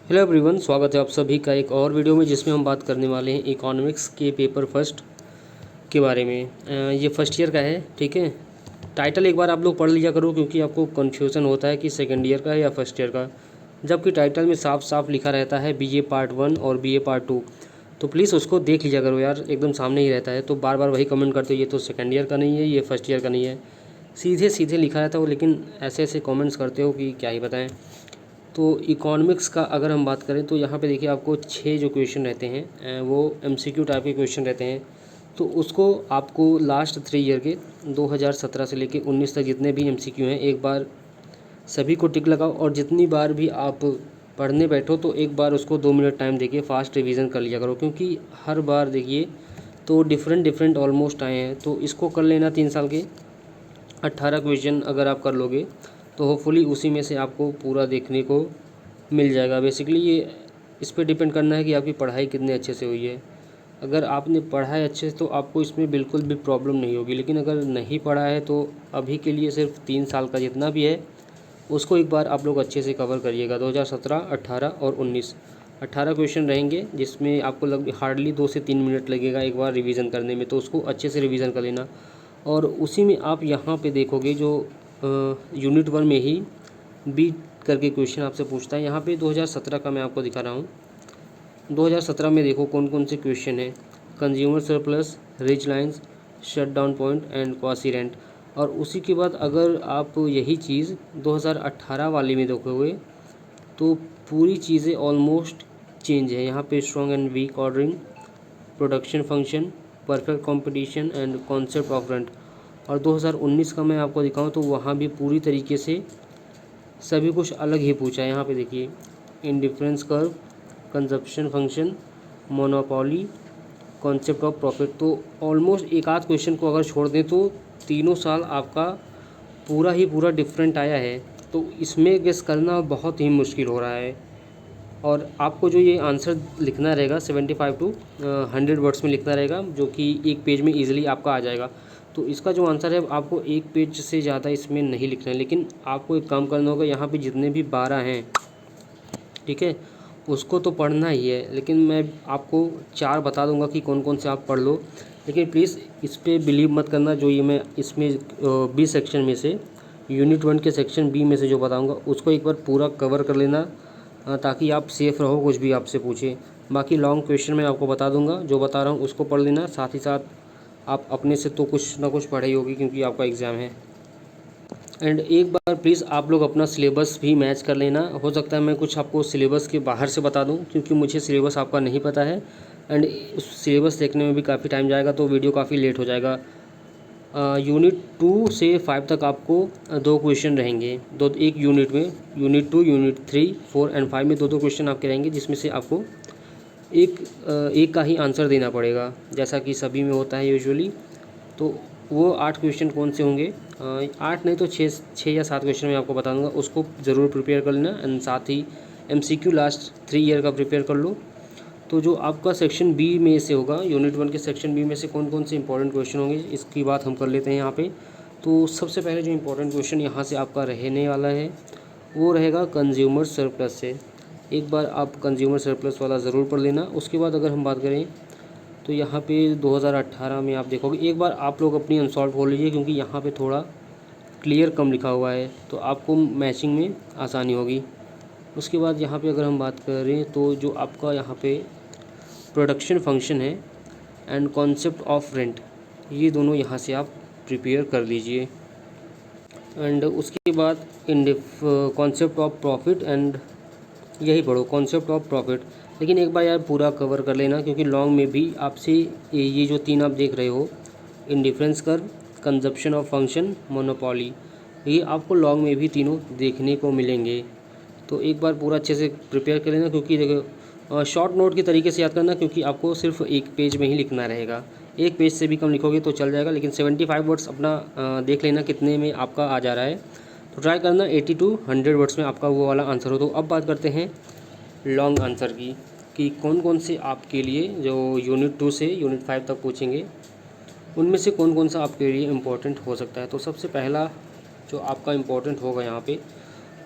Hello everyone, स्वागत है आप सभी का एक और वीडियो में जिसमें हम बात करने वाले हैं इकोनॉमिक्स के पेपर फर्स्ट के बारे में। ये फर्स्ट ईयर का है, ठीक है। टाइटल एक बार आप लोग पढ़ लिया करो क्योंकि आपको कन्फ्यूज़न होता है कि सेकेंड ईयर का है या फर्स्ट ईयर का, जबकि टाइटल में साफ साफ लिखा रहता है बीए पार्ट 1 और बीए पार्ट 2। तो प्लीज़ उसको देख लिया करो यार, एकदम सामने ही रहता है। तो बार बार वही कमेंट करते हो ये तो सेकेंड ईयर का नहीं है, ये फर्स्ट ईयर का नहीं है, सीधे सीधे लिखा रहता है वो, लेकिन ऐसे ऐसे कमेंट्स करते हो कि क्या ही बताएं। तो इकोनॉमिक्स का अगर हम बात करें तो यहाँ पे देखिए आपको 6 जो क्वेश्चन रहते हैं वो एमसीक्यू टाइप के क्वेश्चन रहते हैं। तो उसको आपको लास्ट 3 ईयर के 2017 से लेके 19 तक जितने भी एमसीक्यू हैं एक बार सभी को टिक लगाओ, और जितनी बार भी आप पढ़ने बैठो तो एक बार उसको 2 मिनट टाइम देखिए, फास्ट रिवीजन कर लिया करो, क्योंकि हर बार देखिए तो डिफरेंट डिफरेंट ऑलमोस्ट आए हैं। तो इसको कर लेना 3 साल के 18 क्वेश्चन अगर आप कर लोगे तो होपफुली उसी में से आपको पूरा देखने को मिल जाएगा। बेसिकली ये इस पे डिपेंड करना है कि आपकी पढ़ाई कितने अच्छे से हुई है। अगर आपने पढ़ा है अच्छे से तो आपको इसमें बिल्कुल भी प्रॉब्लम नहीं होगी, लेकिन अगर नहीं पढ़ा है तो अभी के लिए सिर्फ 3 साल का जितना भी है उसको एक बार आप लोग अच्छे से कवर करिएगा। 2017, 18 और 19 18 क्वेश्चन रहेंगे जिसमें आपको लग हार्डली 2 से 3 मिनट लगेगा एक बार रिवीजन करने में, तो उसको अच्छे से रिवीजन कर लेना। और उसी में आप यहाँ पे देखोगे जो यूनिट 1 में ही बी करके क्वेश्चन आपसे पूछता है। यहाँ पे 2017 का मैं आपको दिखा रहा हूँ। 2017 में देखो कौन कौन से क्वेश्चन है। Consumer surplus, rich lines, shut down point and quasi rent. और उसी के बाद अगर आप यही चीज़ 2018 वाले में देखोगे तो पूरी चीज़ें ऑलमोस्ट चेंज है। यहाँ पे strong and weak ordering, production function, perfect competition and concept of rent. और 2019 का मैं आपको दिखाऊं तो वहाँ भी पूरी तरीके से सभी कुछ अलग ही पूछा है। यहाँ पे देखिए indifference curve, consumption function, monopoly, concept of profit. तो ऑलमोस्ट एक आध क्वेश्चन को अगर छोड़ दें तो तीनों साल आपका पूरा ही पूरा डिफरेंट आया है। तो इसमें गेस करना बहुत ही मुश्किल हो रहा है। और आपको जो ये आंसर लिखना रहेगा 75 टू 100 वर्ड्स में लिखना रहेगा, जो कि एक पेज में ईजिली आपका आ जाएगा। तो इसका जो आंसर है आपको एक पेज से ज़्यादा इसमें नहीं लिखना है, लेकिन आपको एक काम करना होगा। यहाँ पे जितने भी 12 हैं, ठीक है, उसको तो पढ़ना ही है, लेकिन मैं आपको 4 बता दूंगा कि कौन कौन से आप पढ़ लो। लेकिन प्लीज़ इस पर बिलीव मत करना, जो ये मैं इसमें बी सेक्शन में से यूनिट 1 के सेक्शन बी में से जो बताऊंगा उसको एक बार पूरा कवर कर लेना, ताकि आप सेफ़ रहो कुछ भी आपसे पूछे। बाकी लॉन्ग क्वेश्चन मैं आपको बता दूंगा, जो बता रहा हूँ उसको पढ़ लेना। साथ ही साथ आप अपने से तो कुछ ना कुछ पढ़ाई होगी क्योंकि आपका एग्ज़ाम है। एंड एक बार प्लीज़ आप लोग अपना सिलेबस भी मैच कर लेना। हो सकता है मैं कुछ आपको सिलेबस के बाहर से बता दूं, क्योंकि मुझे सिलेबस आपका नहीं पता है, एंड उस सिलेबस देखने में भी काफ़ी टाइम जाएगा तो वीडियो काफ़ी लेट हो जाएगा। यूनिट 2 से 5 तक आपको 2 क्वेश्चन रहेंगे, दो एक यूनिट में। यूनिट 2, यूनिट 3, 4 एंड 5 में 2 क्वेश्चन आपके रहेंगे, जिसमें से आपको एक का ही आंसर देना पड़ेगा, जैसा कि सभी में होता है यूजुअली। तो वो 8 क्वेश्चन कौन से होंगे, 8 नहीं तो 6 या 7 क्वेश्चन मैं आपको बता दूंगा, उसको ज़रूर प्रिपेयर कर लेना। एंड साथ ही एमसीक्यू लास्ट 3 ईयर का प्रिपेयर कर लो। तो जो आपका सेक्शन बी में से होगा, यूनिट 1 के सेक्शन बी में से कौन कौन से इंपॉर्टेंट क्वेश्चन होंगे इसकी बात हम कर लेते हैं यहाँ पे। तो सबसे पहले जो इंपॉर्टेंट क्वेश्चन यहाँ से आपका रहने वाला है वो रहेगा कंज्यूमर सरप्लस से। एक बार आप कंज्यूमर सरप्लस वाला ज़रूर पढ़ लेना। उसके बाद अगर हम बात करें तो यहाँ पे 2018 में आप देखोगे, एक बार आप लोग अपनी अनसॉल्व खोल लीजिए, क्योंकि यहाँ पे थोड़ा क्लियर कम लिखा हुआ है तो आपको मैचिंग में आसानी होगी। उसके बाद यहाँ पे अगर हम बात करें तो जो आपका यहाँ पे प्रोडक्शन फंक्शन है एंड कॉन्सेप्ट ऑफ रेंट, ये दोनों यहाँ से आप प्रिपेयर कर लीजिए। एंड उसके बाद कॉन्सेप्ट ऑफ प्रॉफिट, एंड यही पढ़ो कॉन्सेप्ट ऑफ प्रॉफिट। लेकिन एक बार यार पूरा कवर कर लेना, क्योंकि लॉन्ग में भी आपसे ये जो 3 आप देख रहे हो, indifference curve, consumption of function, monopoly, ये आपको लॉन्ग में भी तीनों देखने को मिलेंगे। तो एक बार पूरा अच्छे से प्रिपेयर कर लेना, क्योंकि देखो शॉर्ट नोट के तरीके से याद करना, क्योंकि आपको सिर्फ एक पेज में ही लिखना रहेगा। एक पेज से भी कम लिखोगे तो चल जाएगा, लेकिन 75 वर्ड्स अपना देख लेना कितने में आपका आ जा रहा है। तो ट्राई करना 80 टू 100 वर्ड्स में आपका वो वाला आंसर हो। तो अब बात करते हैं लॉन्ग आंसर की, कि कौन कौन से आपके लिए जो यूनिट 2 से यूनिट 5 तक पूछेंगे उनमें से कौन कौन सा आपके लिए इम्पोर्टेंट हो सकता है। तो सबसे पहला जो आपका इम्पोर्टेंट होगा यहाँ पे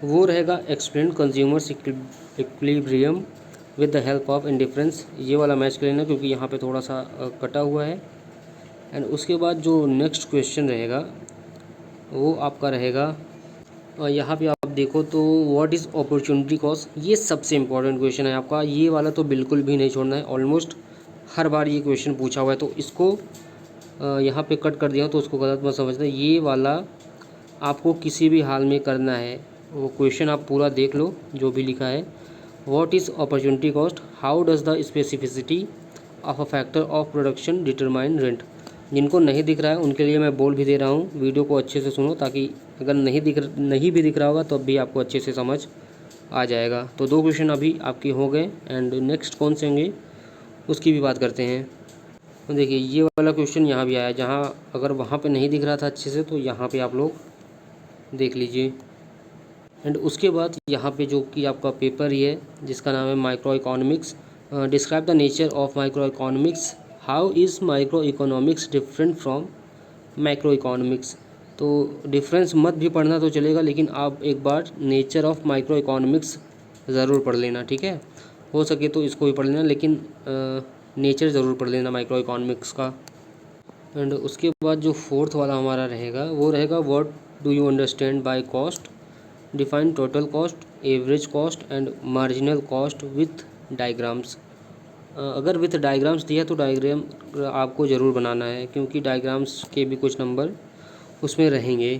वो रहेगा explain consumers equilibrium with the help of indifference. ये वाला मैच कर लेना क्योंकि यहाँ पे थोड़ा सा कटा हुआ है। एंड उसके बाद जो नेक्स्ट क्वेश्चन रहेगा वो आपका रहेगा यहाँ पे आप देखो तो व्हाट इज़ अपॉर्चुनिटी कॉस्ट। ये सबसे इम्पोर्टेंट क्वेश्चन है आपका, ये वाला तो बिल्कुल भी नहीं छोड़ना है। ऑलमोस्ट हर बार ये क्वेश्चन पूछा हुआ है, तो इसको यहाँ पे कट कर दिया तो उसको गलत मत समझना। ये वाला आपको किसी भी हाल में करना है। वो क्वेश्चन आप पूरा देख लो जो भी लिखा है। What is opportunity cost, how does the specificity of a factor of production determine rent. जिनको नहीं दिख रहा है उनके लिए मैं बोल भी दे रहा हूँ, वीडियो को अच्छे से सुनो, ताकि अगर नहीं भी दिख रहा होगा तो अब भी आपको अच्छे से समझ आ जाएगा। तो 2 क्वेश्चन अभी आपके हो गए। एंड नेक्स्ट कौन से होंगे उसकी भी बात करते हैं। तो देखिए ये वाला क्वेश्चन यहाँ भी आया, जहाँ अगर वहाँ पे नहीं दिख रहा था अच्छे से तो यहाँ पे आप लोग देख लीजिए। एंड उसके बाद यहाँ पे जो कि आपका पेपर ही है जिसका नाम है micro economics. Describe the nature of micro economics, how is micro economics different from macro economics. तो डिफरेंस मत भी पढ़ना तो चलेगा, लेकिन आप एक बार नेचर ऑफ माइक्रो इकोनॉमिक्स ज़रूर पढ़ लेना, ठीक है। हो सके तो इसको भी पढ़ लेना, लेकिन नेचर ज़रूर पढ़ लेना माइक्रो इकोनॉमिक्स का। एंड उसके बाद जो फोर्थ वाला हमारा रहेगा वो रहेगा what do you understand by cost, define total cost, average cost and marginal cost with diagrams. अगर विथ डायग्राम्स दिया तो डायग्राम आपको ज़रूर बनाना है, क्योंकि डायग्राम्स के भी कुछ नंबर उसमें रहेंगे।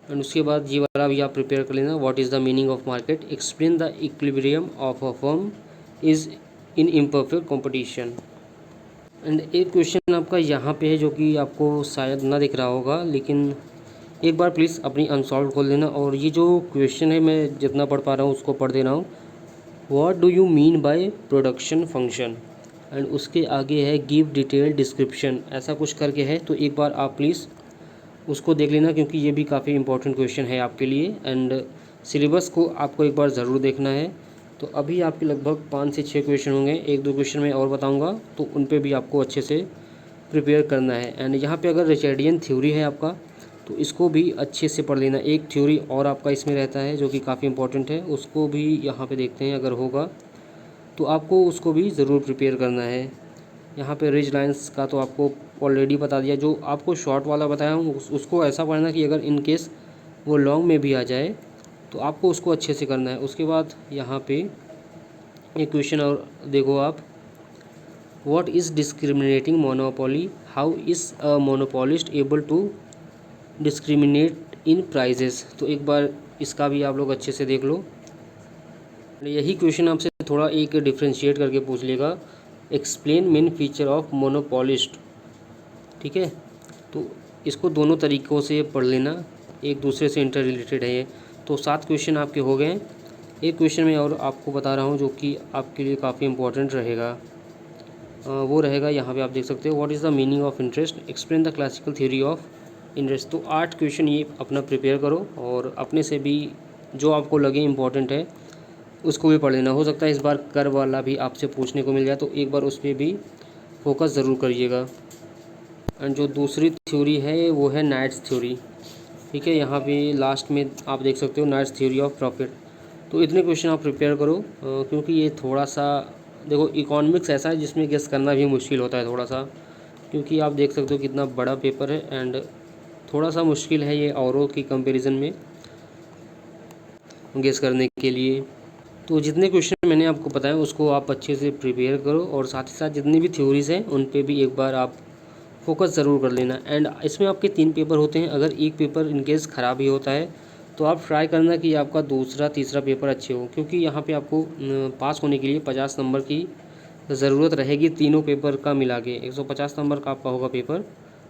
एंड उसके बाद ये वाला भी आप प्रिपेयर कर लेना। What is the meaning of market, explain the equilibrium of a firm is in imperfect competition. And एक क्वेश्चन आपका यहाँ पे है जो कि आपको शायद ना दिख रहा होगा, लेकिन एक बार प्लीज़ अपनी अनसॉल्व खोल लेना। और ये जो क्वेश्चन है मैं जितना पढ़ पा रहा हूँ उसको पढ़ दे रहा हूँ। What do you mean by production function. And उसके आगे है गिव डिटेल डिस्क्रिप्शन, ऐसा कुछ करके है। तो एक बार आप प्लीज़ उसको देख लेना क्योंकि ये भी काफ़ी इंपॉर्टेंट क्वेश्चन है आपके लिए। एंड सिलेबस को आपको एक बार ज़रूर देखना है। तो अभी आपके लगभग 5 से 6 क्वेश्चन होंगे, 1-2 क्वेश्चन मैं और बताऊंगा तो उन पे भी आपको अच्छे से प्रिपेयर करना है। एंड यहाँ पे अगर रिचर्डियन थ्योरी है आपका तो इसको भी अच्छे से पढ़ लेना। एक थ्योरी और आपका इसमें रहता है जो कि काफ़ी इंपॉर्टेंट है, उसको भी यहाँ पे देखते हैं, अगर होगा तो आपको उसको भी ज़रूर प्रिपेयर करना है। यहाँ पे रिज लाइंस का तो आपको ऑलरेडी बता दिया। जो आपको शॉर्ट वाला बताया हूँ उसको ऐसा पढ़ना कि अगर इन केस वो लॉन्ग में भी आ जाए तो आपको उसको अच्छे से करना है। उसके बाद यहाँ पे एक क्वेश्चन और देखो आप, what is discriminating monopoly, how is a monopolist able to discriminate in prices. तो एक बार इसका भी आप लोग अच्छे से देख लो। यही क्वेश्चन आपसे थोड़ा एक डिफ्रेंशिएट करके पूछ लेगा, explain main feature of monopolist, ठीक है। तो इसको दोनों तरीक़ों से पढ़ लेना, एक दूसरे से इंटर रिलेटेड है ये। तो 7 क्वेश्चन आपके हो गए। एक क्वेश्चन मैं और आपको बता रहा हूँ जो कि आपके लिए काफ़ी इंपॉर्टेंट रहेगा। वो रहेगा यहाँ पे आप देख सकते हो, what is the meaning of interest, explain the classical theory of interest. तो 8 क्वेश्चन ये अपना प्रिपेयर करो और अपने से भी जो आपको लगे इम्पॉर्टेंट है उसको भी पढ़ लेना। हो सकता है इस बार कर वाला भी आपसे पूछने को मिल जाए, तो एक बार उस पर भी फोकस ज़रूर करिएगा। एंड जो दूसरी थ्योरी है वो है नाइट्स थ्योरी, ठीक है। यहाँ पे लास्ट में आप देख सकते हो नाइट्स थ्योरी ऑफ प्रॉफिट। तो इतने क्वेश्चन आप प्रिपेयर करो क्योंकि ये थोड़ा सा देखो इकोनॉमिक्स ऐसा है जिसमें गेस करना भी मुश्किल होता है थोड़ा सा, क्योंकि आप देख सकते हो कितना बड़ा पेपर है। एंड थोड़ा सा मुश्किल है ये औरों की कंपैरिजन में गेस करने के लिए। तो जितने क्वेश्चन मैंने आपको बताया उसको आप अच्छे से प्रिपेयर करो और साथ ही साथ जितनी भी थ्योरीज़ हैं उन पे भी एक बार आप फोकस ज़रूर कर लेना। एंड इसमें आपके 3 पेपर होते हैं, अगर एक पेपर इनकेस ख़राब ही होता है तो आप ट्राई करना कि आपका दूसरा तीसरा पेपर अच्छे हो, क्योंकि यहाँ पे आपको पास होने के लिए 50 नंबर की ज़रूरत रहेगी। तीनों पेपर का मिला के 150 नंबर का आपका होगा पेपर,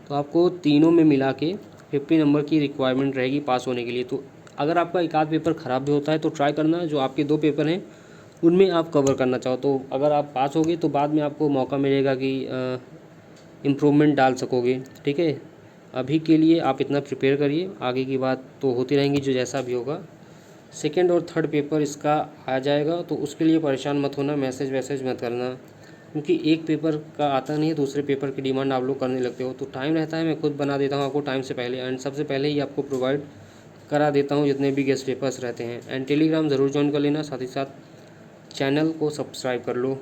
तो आपको तीनों में मिला के 50 नंबर की रिक्वायरमेंट रहेगी पास होने के लिए। तो अगर आपका एक आध पेपर ख़राब भी होता है तो ट्राई करना जो आपके 2 पेपर हैं उनमें आप कवर करना चाहो, तो अगर आप पास होगे तो बाद में आपको मौका मिलेगा कि इम्प्रूवमेंट डाल सकोगे, ठीक है। अभी के लिए आप इतना प्रिपेयर करिए, आगे की बात तो होती रहेंगी जो जैसा भी होगा। सेकंड और थर्ड पेपर इसका आ जाएगा तो उसके लिए परेशान मत होना, मैसेज वैसेज मत करना, क्योंकि एक पेपर का आता नहीं है, दूसरे पेपर की डिमांड आप लोग करने लगते हो। तो टाइम रहता है, मैं खुद बना देता हूँ आपको टाइम से पहले, एंड सबसे पहले ही आपको प्रोवाइड करा देता हूँ जितने भी गेस्ट पेपर्स रहते हैं। एंड टेलीग्राम ज़रूर ज्वाइन कर लेना, साथ ही साथ चैनल को सब्सक्राइब कर लो।